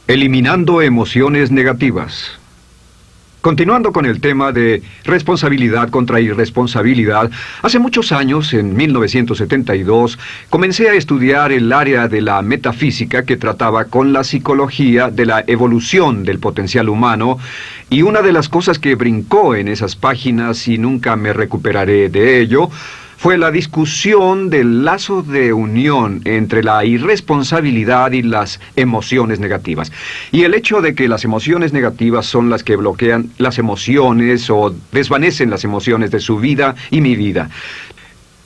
Eliminando emociones negativas. Continuando con el tema de responsabilidad contra irresponsabilidad, hace muchos años, en 1972, comencé a estudiar el área de la metafísica que trataba con la psicología de la evolución del potencial humano, y una de las cosas que brincó en esas páginas, y nunca me recuperaré de ello, fue la discusión del lazo de unión entre la irresponsabilidad y las emociones negativas. Y el hecho de que las emociones negativas son las que bloquean las emociones o desvanecen las emociones de su vida y mi vida.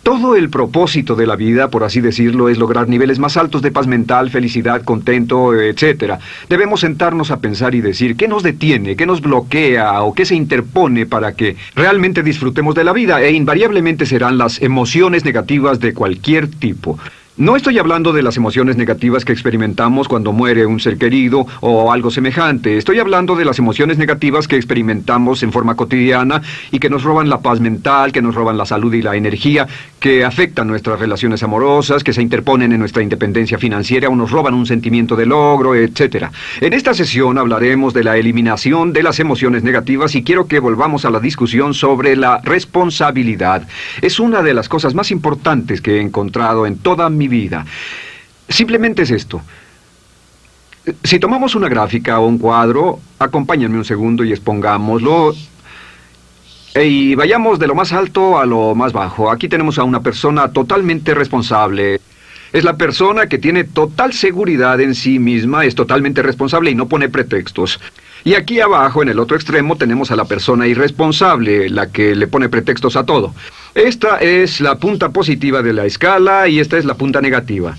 Todo el propósito de la vida, por así decirlo, es lograr niveles más altos de paz mental, felicidad, contento, etc. Debemos sentarnos a pensar y decir qué nos detiene, qué nos bloquea o qué se interpone para que realmente disfrutemos de la vida, e invariablemente serán las emociones negativas de cualquier tipo. No estoy hablando de las emociones negativas que experimentamos cuando muere un ser querido o algo semejante. Estoy hablando de las emociones negativas que experimentamos en forma cotidiana y que nos roban la paz mental, que nos roban la salud y la energía, que afectan nuestras relaciones amorosas, que se interponen en nuestra independencia financiera o nos roban un sentimiento de logro, etc. En esta sesión hablaremos de la eliminación de las emociones negativas y quiero que volvamos a la discusión sobre la responsabilidad. Es una de las cosas más importantes que he encontrado en toda mi vida. Simplemente es esto. Si tomamos una gráfica o un cuadro, acompáñenme un segundo y expongámoslo. Y vayamos de lo más alto a lo más bajo. Aquí tenemos a una persona totalmente responsable. Es la persona que tiene total seguridad en sí misma, es totalmente responsable y no pone pretextos. Y aquí abajo, en el otro extremo, tenemos a la persona irresponsable, la que le pone pretextos a todo. Esta es la punta positiva de la escala y esta es la punta negativa.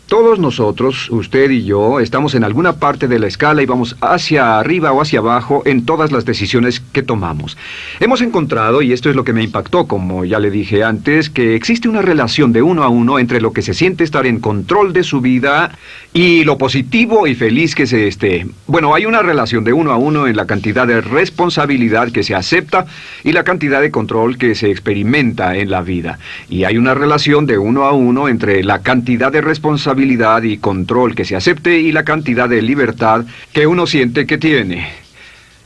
Todos nosotros, usted y yo, estamos en alguna parte de la escala y vamos hacia arriba o hacia abajo en todas las decisiones que tomamos. Hemos encontrado, y esto es lo que me impactó, como ya le dije antes, que existe una relación de 1 a 1 entre lo que se siente estar en control de su vida y lo positivo y feliz que se esté. Bueno, hay una relación de 1 a 1 en la cantidad de responsabilidad que se acepta y la cantidad de control que se experimenta en la vida. Y hay una relación de 1 a 1 entre la cantidad de responsabilidad y control que se acepte y la cantidad de libertad que uno siente que tiene.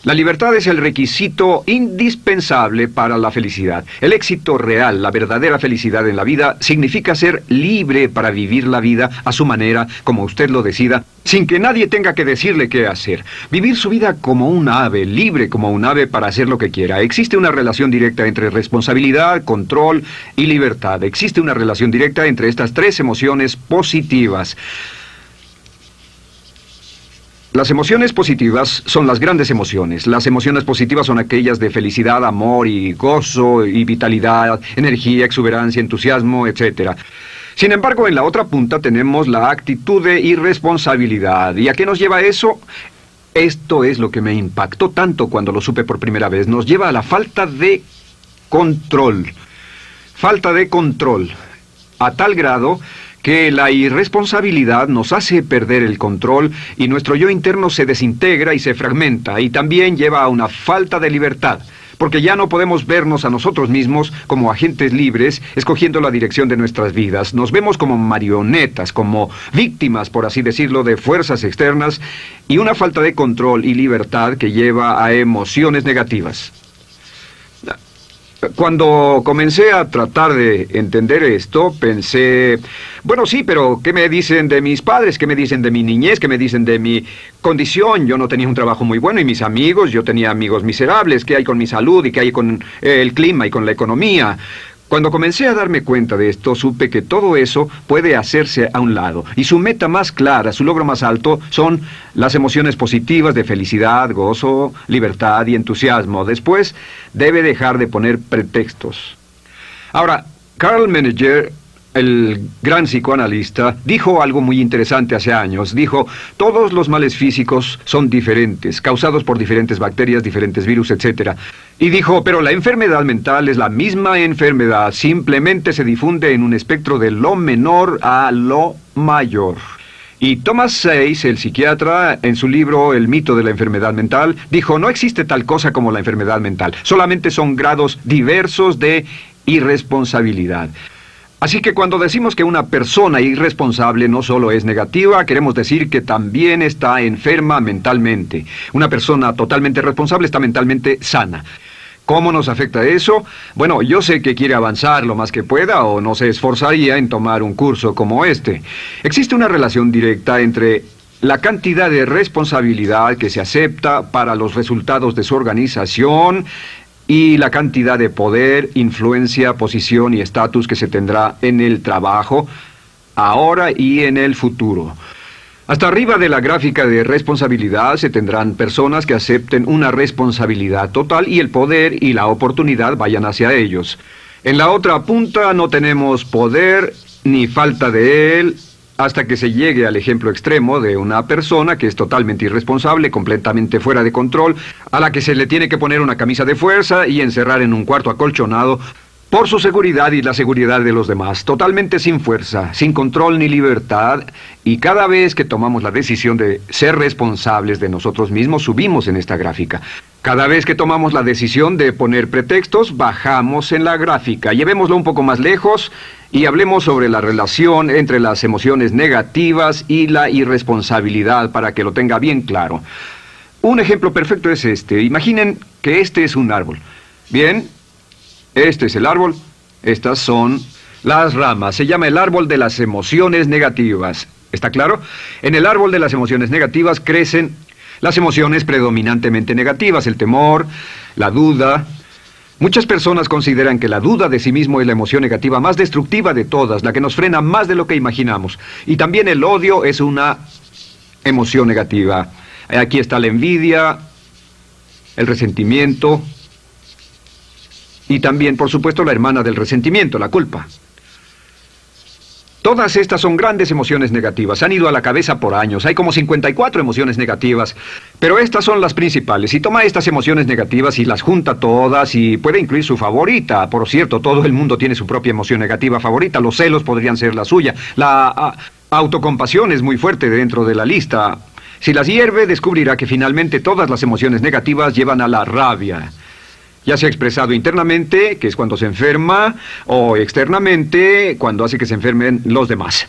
La libertad es el requisito indispensable para la felicidad. El éxito real, la verdadera felicidad en la vida, significa ser libre para vivir la vida a su manera, como usted lo decida, sin que nadie tenga que decirle qué hacer. Vivir su vida como un ave, libre como un ave para hacer lo que quiera. Existe una relación directa entre responsabilidad, control y libertad. Existe una relación directa entre estas tres emociones positivas. Las emociones positivas son las grandes emociones. Las emociones positivas son aquellas de felicidad, amor y gozo y vitalidad, energía, exuberancia, entusiasmo, etc. Sin embargo, en la otra punta tenemos la actitud de irresponsabilidad. ¿Y a qué nos lleva eso? Esto es lo que me impactó tanto cuando lo supe por primera vez. Nos lleva a la falta de control. Falta de control. A tal grado que la irresponsabilidad nos hace perder el control y nuestro yo interno se desintegra y se fragmenta, y también lleva a una falta de libertad, porque ya no podemos vernos a nosotros mismos como agentes libres, escogiendo la dirección de nuestras vidas. Nos vemos como marionetas, como víctimas, por así decirlo, de fuerzas externas, y una falta de control y libertad que lleva a emociones negativas. Cuando comencé a tratar de entender esto, pensé, bueno, sí, pero ¿qué me dicen de mis padres? ¿Qué me dicen de mi niñez? ¿Qué me dicen de mi condición? Yo no tenía un trabajo muy bueno y mis amigos, yo tenía amigos miserables. ¿Qué hay con mi salud y qué hay con el clima y con la economía? Cuando comencé a darme cuenta de esto, supe que todo eso puede hacerse a un lado. Y su meta más clara, su logro más alto, son las emociones positivas de felicidad, gozo, libertad y entusiasmo. Después, debe dejar de poner pretextos. Ahora, Carl Menninger, el gran psicoanalista, dijo algo muy interesante hace años. Dijo, todos los males físicos son diferentes, causados por diferentes bacterias, diferentes virus, etc. Y dijo, pero la enfermedad mental es la misma enfermedad, simplemente se difunde en un espectro de lo menor a lo mayor. Y Thomas Sayce, el psiquiatra, en su libro El mito de la enfermedad mental, dijo, no existe tal cosa como la enfermedad mental, solamente son grados diversos de irresponsabilidad. Así que cuando decimos que una persona irresponsable no solo es negativa, queremos decir que también está enferma mentalmente. Una persona totalmente responsable está mentalmente sana. ¿Cómo nos afecta eso? Bueno, yo sé que quiere avanzar lo más que pueda o no se esforzaría en tomar un curso como este. Existe una relación directa entre la cantidad de responsabilidad que se acepta para los resultados de su organización y la cantidad de poder, influencia, posición y estatus que se tendrá en el trabajo, ahora y en el futuro. Hasta arriba de la gráfica de responsabilidad se tendrán personas que acepten una responsabilidad total y el poder y la oportunidad vayan hacia ellos. En la otra punta no tenemos poder ni falta de él, hasta que se llegue al ejemplo extremo de una persona que es totalmente irresponsable, completamente fuera de control, a la que se le tiene que poner una camisa de fuerza y encerrar en un cuarto acolchonado por su seguridad y la seguridad de los demás, totalmente sin fuerza, sin control ni libertad, y cada vez que tomamos la decisión de ser responsables de nosotros mismos, subimos en esta gráfica. Cada vez que tomamos la decisión de poner pretextos, bajamos en la gráfica. Llevémoslo un poco más lejos y hablemos sobre la relación entre las emociones negativas y la irresponsabilidad para que lo tenga bien claro. Un ejemplo perfecto es este. Imaginen que este es un árbol. Bien, este es el árbol. Estas son las ramas. Se llama el árbol de las emociones negativas. ¿Está claro? En el árbol de las emociones negativas crecen las emociones predominantemente negativas, el temor, la duda. Muchas personas consideran que la duda de sí mismo es la emoción negativa más destructiva de todas, la que nos frena más de lo que imaginamos. Y también el odio es una emoción negativa. Aquí está la envidia, el resentimiento y también, por supuesto, la hermana del resentimiento, la culpa. Todas estas son grandes emociones negativas. Han ido a la cabeza por años. Hay como 54 emociones negativas. Pero estas son las principales. Si toma estas emociones negativas y las junta todas y puede incluir su favorita. Por cierto, todo el mundo tiene su propia emoción negativa favorita. Los celos podrían ser la suya. La autocompasión es muy fuerte dentro de la lista. Si las hierve, descubrirá que finalmente todas las emociones negativas llevan a la rabia. Ya sea expresado internamente, que es cuando se enferma, o externamente, cuando hace que se enfermen los demás.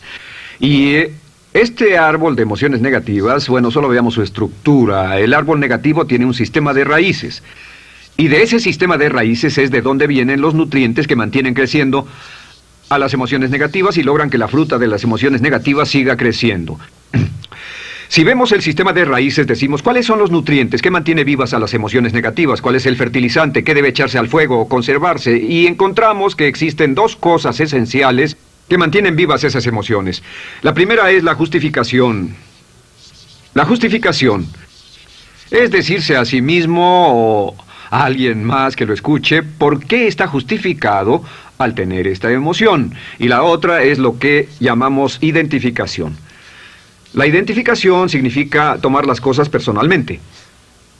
Y este árbol de emociones negativas, bueno, solo veamos su estructura. El árbol negativo tiene un sistema de raíces. Y de ese sistema de raíces es de donde vienen los nutrientes que mantienen creciendo a las emociones negativas y logran que la fruta de las emociones negativas siga creciendo. Si vemos el sistema de raíces, decimos, ¿cuáles son los nutrientes que mantiene vivas a las emociones negativas? ¿Cuál es el fertilizante? ¿Qué debe echarse al fuego o conservarse? Y encontramos que existen dos cosas esenciales que mantienen vivas esas emociones. La primera es la justificación. La justificación es decirse a sí mismo o a alguien más que lo escuche por qué está justificado al tener esta emoción. Y la otra es lo que llamamos identificación. La identificación significa tomar las cosas personalmente.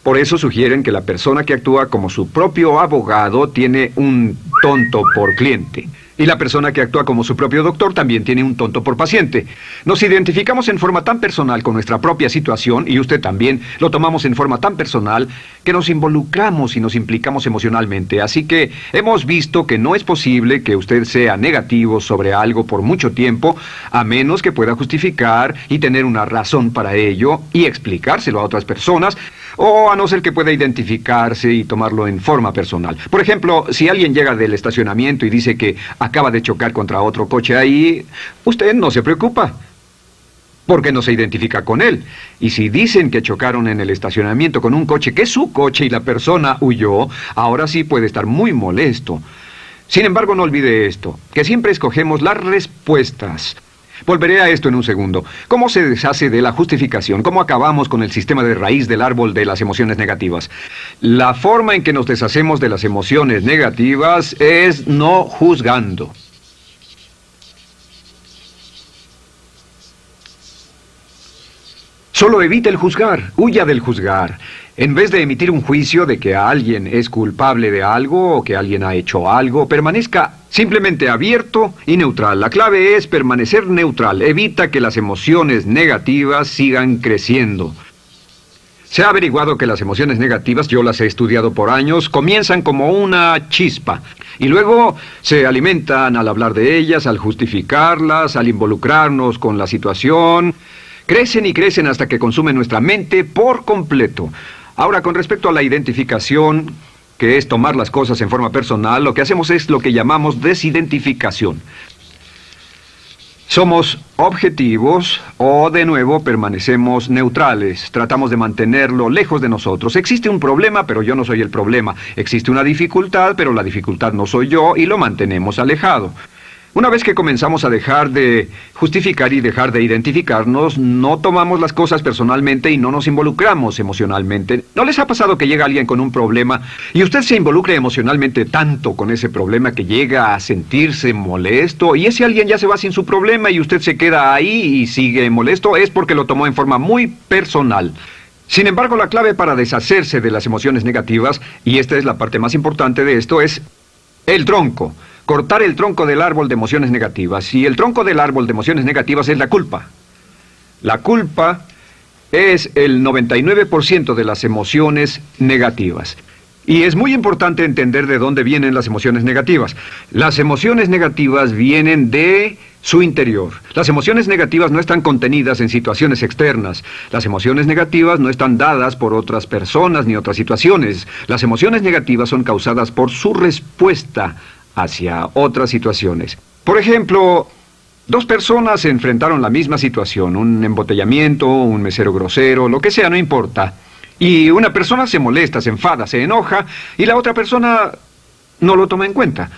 Por eso sugieren que la persona que actúa como su propio abogado tiene un tonto por cliente. Y la persona que actúa como su propio doctor también tiene un tonto por paciente. Nos identificamos en forma tan personal con nuestra propia situación, y usted también, lo tomamos en forma tan personal, que nos involucramos y nos implicamos emocionalmente. Así que hemos visto que no es posible que usted sea negativo sobre algo por mucho tiempo, a menos que pueda justificar y tener una razón para ello y explicárselo a otras personas, o a no ser que pueda identificarse y tomarlo en forma personal. Por ejemplo, si alguien llega del estacionamiento y dice que acaba de chocar contra otro coche ahí, usted no se preocupa, porque no se identifica con él. Y si dicen que chocaron en el estacionamiento con un coche que es su coche y la persona huyó, ahora sí puede estar muy molesto. Sin embargo, no olvide esto, que siempre escogemos las respuestas. Volveré a esto en un segundo. ¿Cómo se deshace de la justificación? ¿Cómo acabamos con el sistema de raíz del árbol de las emociones negativas? La forma en que nos deshacemos de las emociones negativas es no juzgando. Solo evite el juzgar, huya del juzgar. En vez de emitir un juicio de que alguien es culpable de algo o que alguien ha hecho algo, permanezca simplemente abierto y neutral. La clave es permanecer neutral. Evita que las emociones negativas sigan creciendo. Se ha averiguado que las emociones negativas, yo las he estudiado por años, comienzan como una chispa y luego se alimentan al hablar de ellas, al justificarlas, al involucrarnos con la situación. Crecen y crecen hasta que consumen nuestra mente por completo. Ahora, con respecto a la identificación, que es tomar las cosas en forma personal, lo que hacemos es lo que llamamos desidentificación. Somos objetivos o, de nuevo, permanecemos neutrales. Tratamos de mantenerlo lejos de nosotros. Existe un problema, pero yo no soy el problema. Existe una dificultad, pero la dificultad no soy yo, y lo mantenemos alejado. Una vez que comenzamos a dejar de justificar y dejar de identificarnos, no tomamos las cosas personalmente y no nos involucramos emocionalmente. ¿No les ha pasado que llega alguien con un problema y usted se involucra emocionalmente tanto con ese problema que llega a sentirse molesto y ese alguien ya se va sin su problema y usted se queda ahí y sigue molesto? Es porque lo tomó en forma muy personal. Sin embargo, la clave para deshacerse de las emociones negativas, y esta es la parte más importante de esto, es el tronco. Cortar el tronco del árbol de emociones negativas. Y el tronco del árbol de emociones negativas es la culpa. La culpa es el 99% de las emociones negativas. Y es muy importante entender de dónde vienen las emociones negativas. Las emociones negativas vienen de su interior. Las emociones negativas no están contenidas en situaciones externas. Las emociones negativas no están dadas por otras personas ni otras situaciones. Las emociones negativas son causadas por su respuesta hacia otras situaciones. Por ejemplo, dos personas se enfrentaron a la misma situación, un embotellamiento, un mesero grosero, lo que sea, no importa. Y una persona se molesta, se enfada, se enoja, y la otra persona no lo toma en cuenta.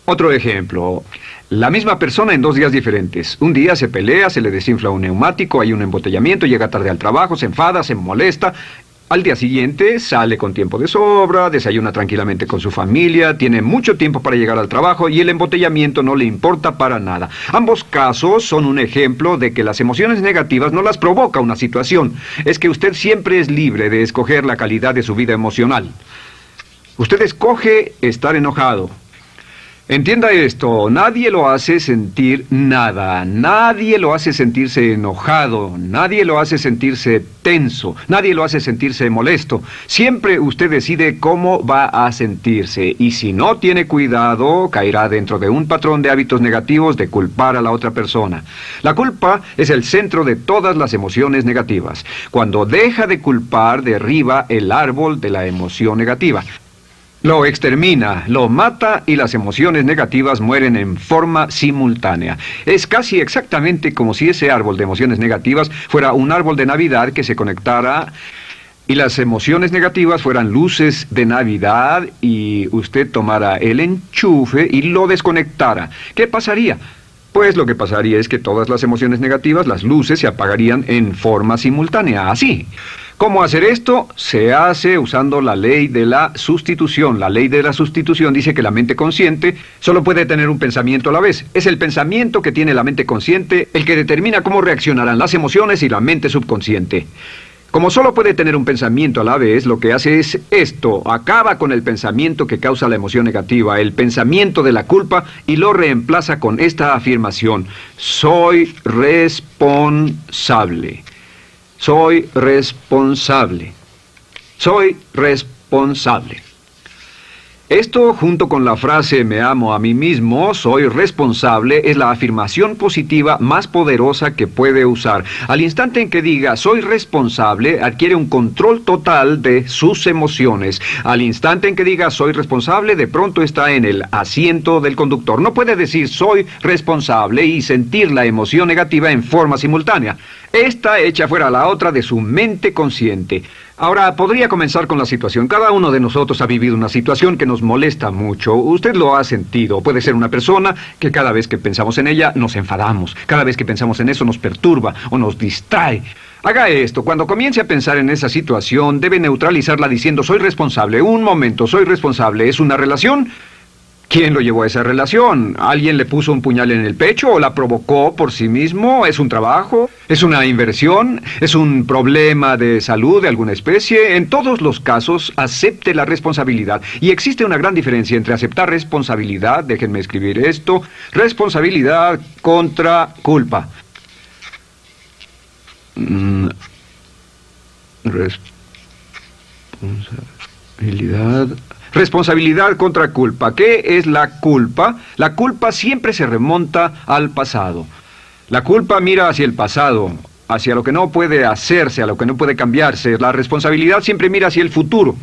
Otro ejemplo, la misma persona en 2 días diferentes. Un día se pelea, se le desinfla un neumático, hay un embotellamiento, llega tarde al trabajo, se enfada, se molesta. Al día siguiente sale con tiempo de sobra, desayuna tranquilamente con su familia, tiene mucho tiempo para llegar al trabajo y el embotellamiento no le importa para nada. Ambos casos son un ejemplo de que las emociones negativas no las provoca una situación. Es que usted siempre es libre de escoger la calidad de su vida emocional. Usted escoge estar enojado. Entienda esto, nadie lo hace sentir nada, nadie lo hace sentirse enojado, nadie lo hace sentirse tenso, nadie lo hace sentirse molesto. Siempre usted decide cómo va a sentirse y si no tiene cuidado, caerá dentro de un patrón de hábitos negativos de culpar a la otra persona. La culpa es el centro de todas las emociones negativas. Cuando deja de culpar, derriba el árbol de la emoción negativa. Lo extermina, lo mata y las emociones negativas mueren en forma simultánea. Es casi exactamente como si ese árbol de emociones negativas fuera un árbol de Navidad que se conectara y las emociones negativas fueran luces de Navidad y usted tomara el enchufe y lo desconectara. ¿Qué pasaría? Pues lo que pasaría es que todas las emociones negativas, las luces, se apagarían en forma simultánea, así. ¿Cómo hacer esto? Se hace usando la ley de la sustitución. La ley de la sustitución dice que la mente consciente solo puede tener un pensamiento a la vez. Es el pensamiento que tiene la mente consciente el que determina cómo reaccionarán las emociones y la mente subconsciente. Como solo puede tener un pensamiento a la vez, lo que hace es esto: acaba con el pensamiento que causa la emoción negativa, el pensamiento de la culpa, y lo reemplaza con esta afirmación: soy responsable. Soy responsable. Soy responsable. Esto, junto con la frase me amo a mí mismo, soy responsable, es la afirmación positiva más poderosa que puede usar. Al instante en que diga soy responsable, adquiere un control total de sus emociones. Al instante en que diga soy responsable, de pronto está en el asiento del conductor. No puede decir soy responsable y sentir la emoción negativa en forma simultánea. Esta echa fuera la otra de su mente consciente. Ahora, podría comenzar con la situación. Cada uno de nosotros ha vivido una situación que nos molesta mucho. Usted lo ha sentido. Puede ser una persona que cada vez que pensamos en ella nos enfadamos. Cada vez que pensamos en eso nos perturba o nos distrae. Haga esto. Cuando comience a pensar en esa situación, debe neutralizarla diciendo soy responsable. Un momento, soy responsable. ¿Es una relación? ¿Quién lo llevó a esa relación? ¿Alguien le puso un puñal en el pecho o la provocó por sí mismo? ¿Es un trabajo? ¿Es una inversión? ¿Es un problema de salud de alguna especie? En todos los casos, acepte la responsabilidad. Y existe una gran diferencia entre aceptar responsabilidad, déjenme escribir esto, responsabilidad contra culpa. Responsabilidad. Responsabilidad contra culpa. ¿Qué es la culpa? La culpa siempre se remonta al pasado. La culpa mira hacia el pasado, hacia lo que no puede hacerse, a lo que no puede cambiarse. La responsabilidad siempre mira hacia el futuro.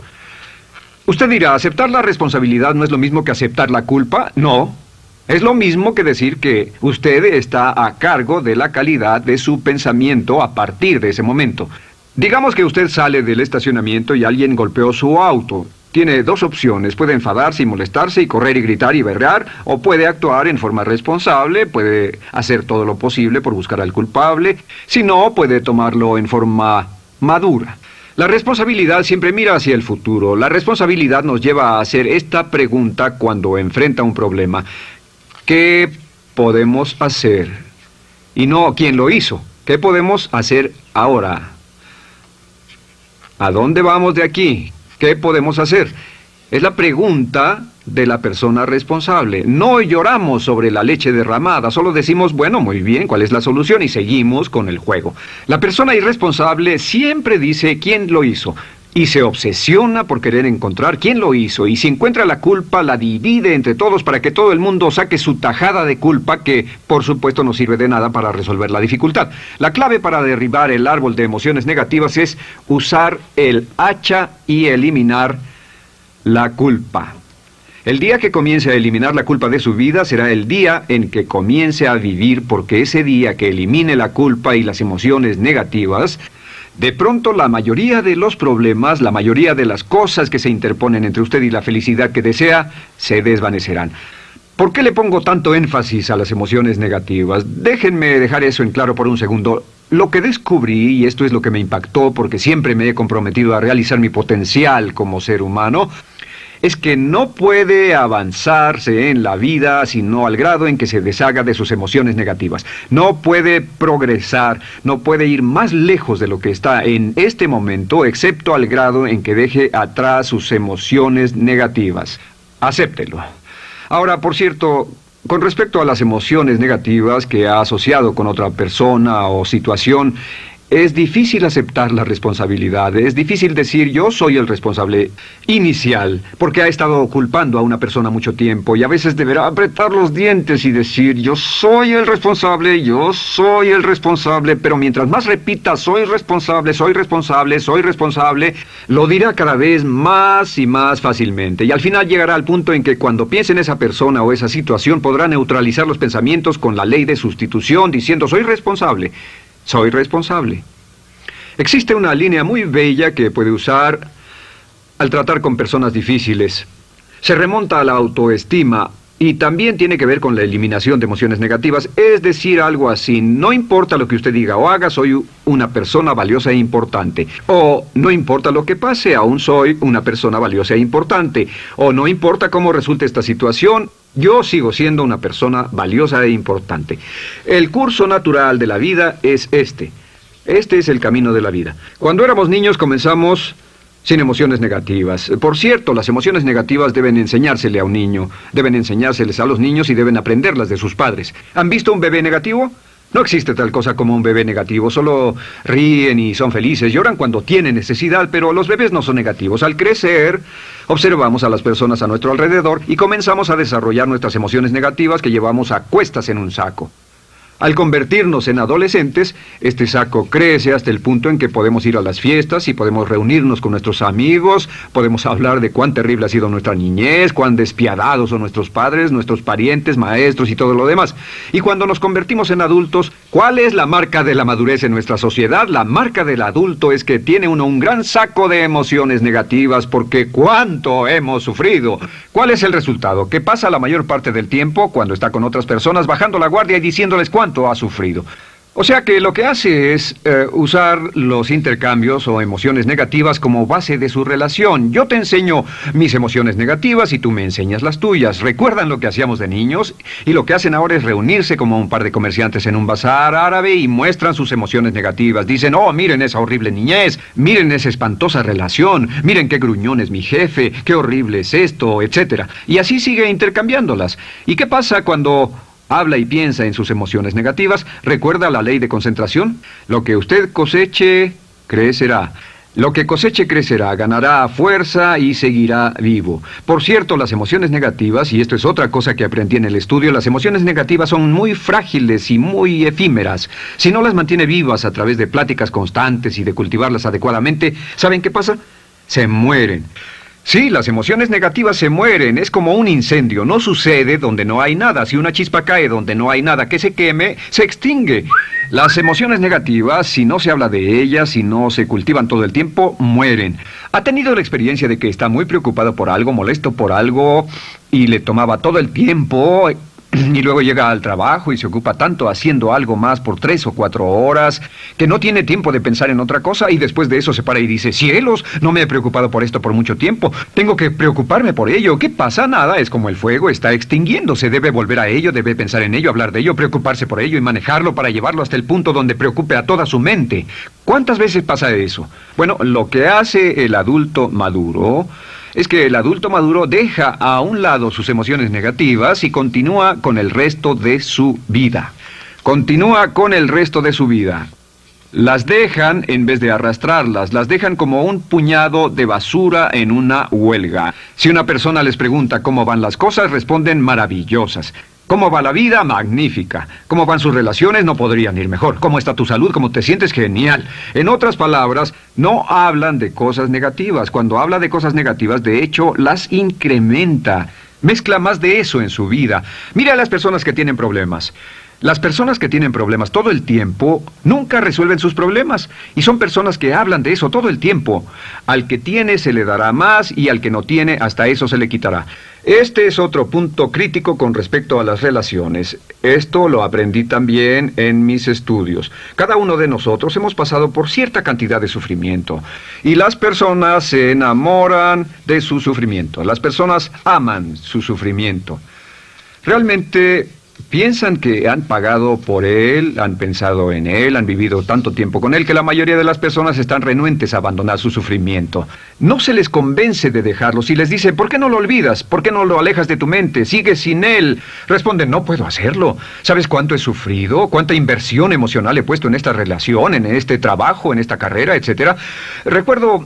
Usted dirá, ¿aceptar la responsabilidad no es lo mismo que aceptar la culpa? No. Es lo mismo que decir que usted está a cargo de la calidad de su pensamiento a partir de ese momento. Digamos que usted sale del estacionamiento y alguien golpeó su auto. Tiene dos opciones: puede enfadarse y molestarse y correr y gritar y berrear, o puede actuar en forma responsable, puede hacer todo lo posible por buscar al culpable. Si no, puede tomarlo en forma madura. La responsabilidad siempre mira hacia el futuro. La responsabilidad nos lleva a hacer esta pregunta cuando enfrenta un problema: ¿qué podemos hacer? Y no ¿quién lo hizo? ¿Qué podemos hacer ahora? ¿A dónde vamos de aquí? ¿Qué podemos hacer? Es la pregunta de la persona responsable. No lloramos sobre la leche derramada, solo decimos, bueno, muy bien, ¿cuál es la solución? Y seguimos con el juego. La persona irresponsable siempre dice quién lo hizo y se obsesiona por querer encontrar quién lo hizo, y si encuentra la culpa la divide entre todos para que todo el mundo saque su tajada de culpa, que por supuesto no sirve de nada para resolver la dificultad. La clave para derribar el árbol de emociones negativas es usar el hacha y eliminar la culpa. El día que comience a eliminar la culpa de su vida será el día en que comience a vivir, porque ese día que elimine la culpa y las emociones negativas, de pronto la mayoría de los problemas, la mayoría de las cosas que se interponen entre usted y la felicidad que desea, se desvanecerán. ¿Por qué le pongo tanto énfasis a las emociones negativas? Déjenme dejar eso en claro por un segundo. Lo que descubrí, y esto es lo que me impactó porque siempre me he comprometido a realizar mi potencial como ser humano, es que no puede avanzarse en la vida sino al grado en que se deshaga de sus emociones negativas. No puede progresar, no puede ir más lejos de lo que está en este momento, excepto al grado en que deje atrás sus emociones negativas. Acéptelo. Ahora, por cierto, con respecto a las emociones negativas que ha asociado con otra persona o situación, es difícil aceptar la responsabilidad, es difícil decir yo soy el responsable inicial, porque ha estado culpando a una persona mucho tiempo y a veces deberá apretar los dientes y decir yo soy el responsable, pero mientras más repita soy responsable, lo dirá cada vez más y más fácilmente, y al final llegará al punto en que cuando piense en esa persona o esa situación podrá neutralizar los pensamientos con la ley de sustitución diciendo soy responsable. Soy responsable. Existe una línea muy bella que puede usar al tratar con personas difíciles. Se remonta a la autoestima y también tiene que ver con la eliminación de emociones negativas. Es decir, algo así: no importa lo que usted diga o haga, soy una persona valiosa e importante. O no importa lo que pase, aún soy una persona valiosa e importante. O no importa cómo resulte esta situación, yo sigo siendo una persona valiosa e importante. El curso natural de la vida es este. Este es el camino de la vida. Cuando éramos niños comenzamos sin emociones negativas. Por cierto, las emociones negativas deben enseñársele a un niño, deben enseñárseles a los niños y deben aprenderlas de sus padres. ¿Han visto un bebé negativo? No existe tal cosa como un bebé negativo, solo ríen y son felices, lloran cuando tienen necesidad, pero los bebés no son negativos. Al crecer, observamos a las personas a nuestro alrededor y comenzamos a desarrollar nuestras emociones negativas que llevamos a cuestas en un saco. Al convertirnos en adolescentes, este saco crece hasta el punto en que podemos ir a las fiestas y podemos reunirnos con nuestros amigos, podemos hablar de cuán terrible ha sido nuestra niñez, cuán despiadados son nuestros padres, nuestros parientes, maestros y todo lo demás. Y cuando nos convertimos en adultos, ¿cuál es la marca de la madurez en nuestra sociedad? La marca del adulto es que tiene uno un gran saco de emociones negativas, porque ¿cuánto hemos sufrido? ¿Cuál es el resultado? Que pasa la mayor parte del tiempo, cuando está con otras personas, bajando la guardia y diciéndoles cuánto ha sufrido. O sea que lo que hace es usar los intercambios o emociones negativas como base de su relación. Yo te enseño mis emociones negativas y tú me enseñas las tuyas. ¿Recuerdan lo que hacíamos de niños? Y lo que hacen ahora es reunirse como un par de comerciantes en un bazar árabe y muestran sus emociones negativas. Dicen, oh, miren esa horrible niñez, miren esa espantosa relación, miren qué gruñón es mi jefe, qué horrible es esto, etc. Y así sigue intercambiándolas. ¿Y qué pasa cuando habla y piensa en sus emociones negativas? ¿Recuerda la ley de concentración? Lo que usted coseche, crecerá. Lo que coseche crecerá, ganará fuerza y seguirá vivo. Por cierto, las emociones negativas, y esto es otra cosa que aprendí en el estudio, las emociones negativas son muy frágiles y muy efímeras. Si no las mantiene vivas a través de pláticas constantes y de cultivarlas adecuadamente, ¿saben qué pasa? Se mueren. Sí, las emociones negativas se mueren, es como un incendio, no sucede donde no hay nada. Si una chispa cae donde no hay nada que se queme, se extingue. Las emociones negativas, si no se habla de ellas, si no se cultivan todo el tiempo, mueren. ¿Ha tenido la experiencia de que está muy preocupado por algo, molesto por algo, y le tomaba todo el tiempo, y luego llega al trabajo y se ocupa tanto haciendo algo más por 3 o 4 horas, que no tiene tiempo de pensar en otra cosa, y después de eso se para y dice, cielos, no me he preocupado por esto por mucho tiempo, tengo que preocuparme por ello? ¿Qué pasa? Nada, es como el fuego, está extinguiéndose, debe volver a ello, debe pensar en ello, hablar de ello, preocuparse por ello y manejarlo para llevarlo hasta el punto donde preocupe a toda su mente. ¿Cuántas veces pasa eso? Bueno, lo que hace el adulto maduro es que el adulto maduro deja a un lado sus emociones negativas y continúa con el resto de su vida. Continúa con el resto de su vida. Las dejan en vez de arrastrarlas, las dejan como un puñado de basura en una huelga. Si una persona les pregunta cómo van las cosas, responden maravillosas. ¿Cómo va la vida? Magnífica. ¿Cómo van sus relaciones? No podrían ir mejor. ¿Cómo está tu salud? ¿Cómo te sientes? Genial. En otras palabras, no hablan de cosas negativas. Cuando habla de cosas negativas, de hecho, las incrementa. Mezcla más de eso en su vida. Mira a las personas que tienen problemas. Las personas que tienen problemas todo el tiempo nunca resuelven sus problemas. Y son personas que hablan de eso todo el tiempo. Al que tiene se le dará más y al que no tiene hasta eso se le quitará. Este es otro punto crítico con respecto a las relaciones. Esto lo aprendí también en mis estudios. Cada uno de nosotros hemos pasado por cierta cantidad de sufrimiento. Y las personas se enamoran de su sufrimiento. Las personas aman su sufrimiento. Realmente piensan que han pagado por él, han pensado en él, han vivido tanto tiempo con él que la mayoría de las personas están renuentes a abandonar su sufrimiento. No se les convence de dejarlo. Si les dice, ¿por qué no lo olvidas? ¿Por qué no lo alejas de tu mente? ¿Sigues sin él? Responden, no puedo hacerlo. ¿Sabes cuánto he sufrido? ¿Cuánta inversión emocional he puesto en esta relación, en este trabajo, en esta carrera, etcétera? Recuerdo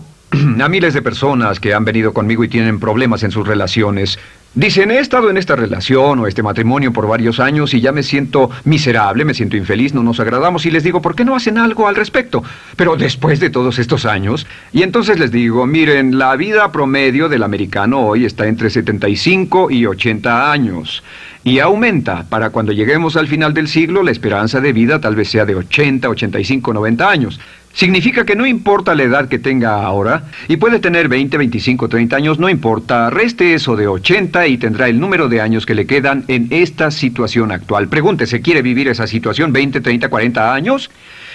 a miles de personas que han venido conmigo y tienen problemas en sus relaciones. Dicen, he estado en esta relación o este matrimonio por varios años y ya me siento miserable, me siento infeliz, no nos agradamos, y les digo, ¿por qué no hacen algo al respecto? Pero después de todos estos años, y entonces les digo, miren, la vida promedio del americano hoy está entre 75 y 80 años. Y aumenta. Para cuando lleguemos al final del siglo, la esperanza de vida tal vez sea de 80, 85, 90 años. Significa que no importa la edad que tenga ahora, y puede tener 20, 25, 30 años, no importa, reste eso de 80 y tendrá el número de años que le quedan en esta situación actual. Pregúntese, ¿quiere vivir esa situación 20, 30, 40 años?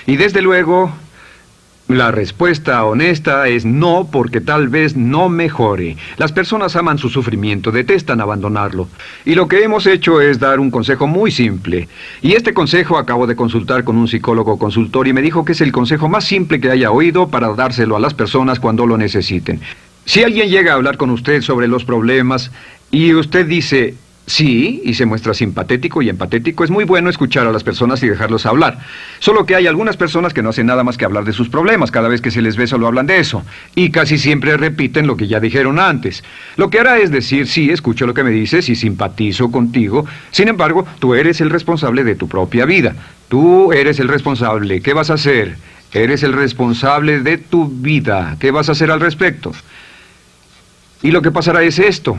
Y desde luego, la respuesta honesta es no, porque tal vez no mejore. Las personas aman su sufrimiento, detestan abandonarlo. Y lo que hemos hecho es dar un consejo muy simple. Y este consejo acabo de consultar con un psicólogo consultor y me dijo que es el consejo más simple que haya oído para dárselo a las personas cuando lo necesiten. Si alguien llega a hablar con usted sobre los problemas y usted dice sí, y se muestra simpatético y empatético, es muy bueno escuchar a las personas y dejarlos hablar. Solo que hay algunas personas que no hacen nada más que hablar de sus problemas. Cada vez que se les ve solo hablan de eso. Y casi siempre repiten lo que ya dijeron antes. Lo que hará es decir, sí, escucho lo que me dices y simpatizo contigo. Sin embargo, tú eres el responsable de tu propia vida. Tú eres el responsable. ¿Qué vas a hacer? Eres el responsable de tu vida. ¿Qué vas a hacer al respecto? Y lo que pasará es esto,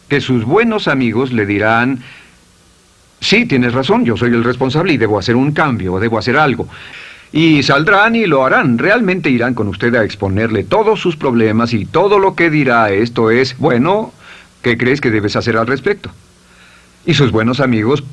que sus buenos amigos le dirán, sí, tienes razón, yo soy el responsable y debo hacer un cambio, o debo hacer algo. Y saldrán y lo harán, realmente irán con usted a exponerle todos sus problemas y todo lo que dirá esto es, bueno, ¿qué crees que debes hacer al respecto? Y sus buenos amigos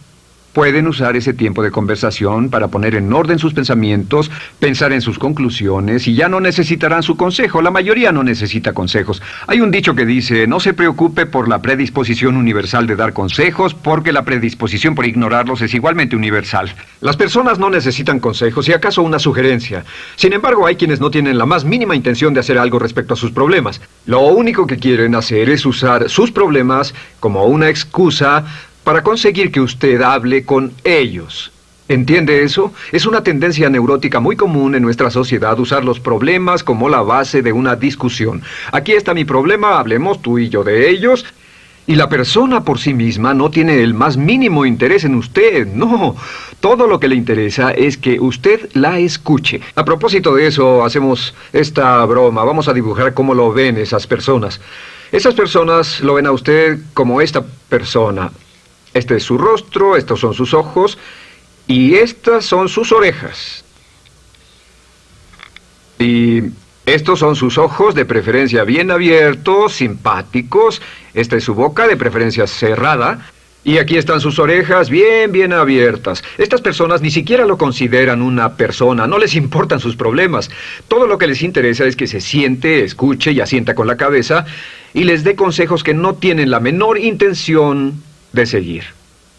pueden usar ese tiempo de conversación para poner en orden sus pensamientos, pensar en sus conclusiones, y ya no necesitarán su consejo. La mayoría no necesita consejos. Hay un dicho que dice, no se preocupe por la predisposición universal de dar consejos, porque la predisposición por ignorarlos es igualmente universal. Las personas no necesitan consejos, si acaso una sugerencia. Sin embargo, hay quienes no tienen la más mínima intención de hacer algo respecto a sus problemas. Lo único que quieren hacer es usar sus problemas como una excusa para conseguir que usted hable con ellos. ¿Entiende eso? Es una tendencia neurótica muy común en nuestra sociedad usar los problemas como la base de una discusión. Aquí está mi problema, hablemos tú y yo de ellos. Y la persona por sí misma no tiene el más mínimo interés en usted, no. Todo lo que le interesa es que usted la escuche. A propósito de eso, hacemos esta broma. Vamos a dibujar cómo lo ven esas personas. Esas personas lo ven a usted como esta persona. Este es su rostro, estos son sus ojos y estas son sus orejas. Y estos son sus ojos, de preferencia bien abiertos, simpáticos. Esta es su boca, de preferencia cerrada. Y aquí están sus orejas bien abiertas. Estas personas ni siquiera lo consideran una persona, no les importan sus problemas. Todo lo que les interesa es que se siente, escuche y asienta con la cabeza y les dé consejos que no tienen la menor intención de seguir.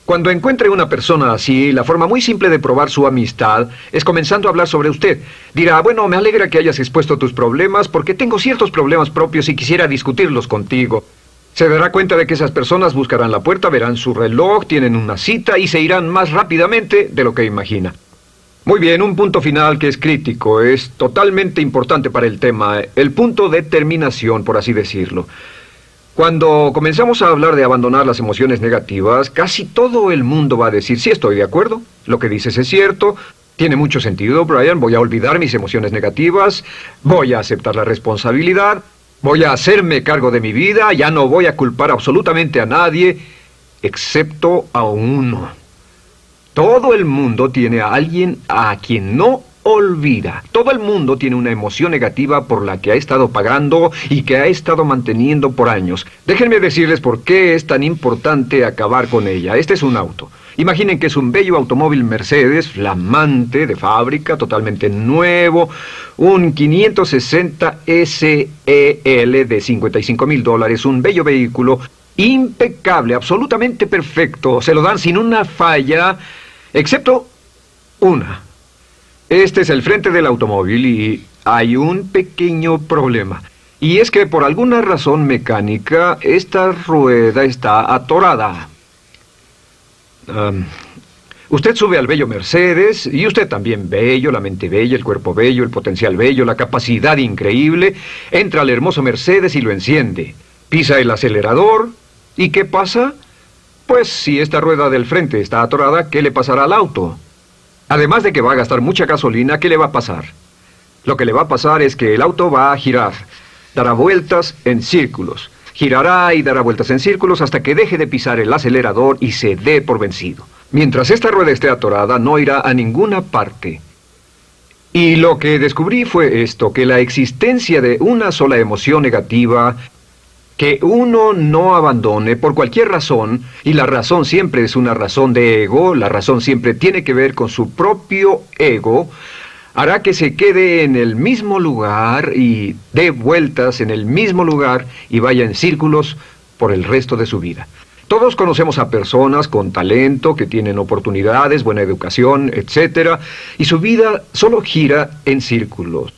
Cuando encuentre una persona así, la forma muy simple de probar su amistad es comenzando a hablar sobre usted. Dirá, bueno, me alegra que hayas expuesto tus problemas porque tengo ciertos problemas propios y quisiera discutirlos contigo. Se dará cuenta de que esas personas buscarán la puerta, verán su reloj, tienen una cita y se irán más rápidamente de lo que imagina. Muy bien, un punto final que es crítico, es totalmente importante para el tema, el punto de terminación, por así decirlo. Cuando comenzamos a hablar de abandonar las emociones negativas, casi todo el mundo va a decir, sí, estoy de acuerdo, lo que dices es cierto, tiene mucho sentido, Brian, voy a olvidar mis emociones negativas, voy a aceptar la responsabilidad, voy a hacerme cargo de mi vida, ya no voy a culpar absolutamente a nadie, excepto a uno. Todo el mundo tiene a alguien a quien no olvida. Todo el mundo tiene una emoción negativa por la que ha estado pagando y que ha estado manteniendo por años. Déjenme decirles por qué es tan importante acabar con ella. Este es un auto. Imaginen que es un bello automóvil Mercedes, flamante, de fábrica, totalmente nuevo, un 560 SEL de $55,000, un bello vehículo, impecable, absolutamente perfecto. Se lo dan sin una falla, excepto una. Este es el frente del automóvil y hay un pequeño problema. Y es que por alguna razón mecánica, esta rueda está atorada. Usted sube al bello Mercedes, y usted también bello, la mente bella, el cuerpo bello, el potencial bello, la capacidad increíble. Entra al hermoso Mercedes y lo enciende. Pisa el acelerador, ¿y qué pasa? Pues si esta rueda del frente está atorada, ¿qué le pasará al auto? Además de que va a gastar mucha gasolina, ¿qué le va a pasar? Lo que le va a pasar es que el auto va a girar, dará vueltas en círculos. Girará y dará vueltas en círculos hasta que deje de pisar el acelerador y se dé por vencido. Mientras esta rueda esté atorada, no irá a ninguna parte. Y lo que descubrí fue esto, que la existencia de una sola emoción negativa que uno no abandone por cualquier razón, y la razón siempre es una razón de ego, la razón siempre tiene que ver con su propio ego, hará que se quede en el mismo lugar y dé vueltas en el mismo lugar y vaya en círculos por el resto de su vida. Todos conocemos a personas con talento, que tienen oportunidades, buena educación, etc., y su vida solo gira en círculos.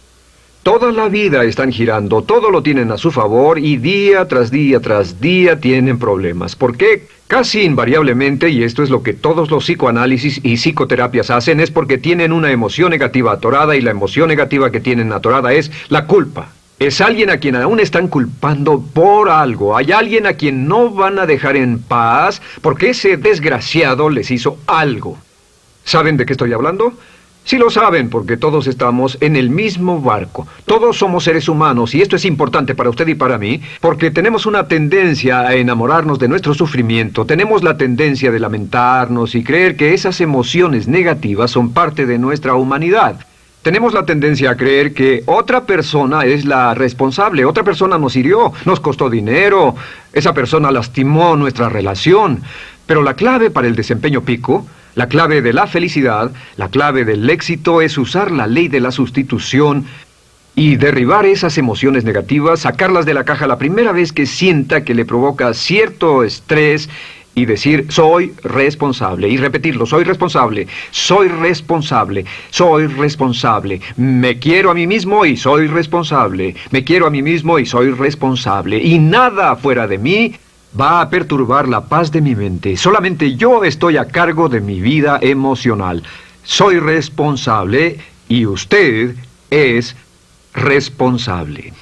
Toda la vida están girando, todo lo tienen a su favor y día tras día tras día tienen problemas. ¿Por qué? Casi invariablemente, y esto es lo que todos los psicoanálisis y psicoterapias hacen, es porque tienen una emoción negativa atorada y la emoción negativa que tienen atorada es la culpa. Es alguien a quien aún están culpando por algo. Hay alguien a quien no van a dejar en paz porque ese desgraciado les hizo algo. ¿Saben de qué estoy hablando? Sí lo saben, porque todos estamos en el mismo barco. Todos somos seres humanos, y esto es importante para usted y para mí, porque tenemos una tendencia a enamorarnos de nuestro sufrimiento. Tenemos la tendencia de lamentarnos y creer que esas emociones negativas son parte de nuestra humanidad. Tenemos la tendencia a creer que otra persona es la responsable, otra persona nos hirió, nos costó dinero, esa persona lastimó nuestra relación. Pero la clave para el desempeño pico, la clave de la felicidad, la clave del éxito es usar la ley de la sustitución y derribar esas emociones negativas, sacarlas de la caja la primera vez que sienta que le provoca cierto estrés y decir, soy responsable, y repetirlo, soy responsable, soy responsable, soy responsable, me quiero a mí mismo y soy responsable, me quiero a mí mismo y soy responsable, y nada fuera de mí va a perturbar la paz de mi mente. Solamente yo estoy a cargo de mi vida emocional. soy responsable y usted es responsable.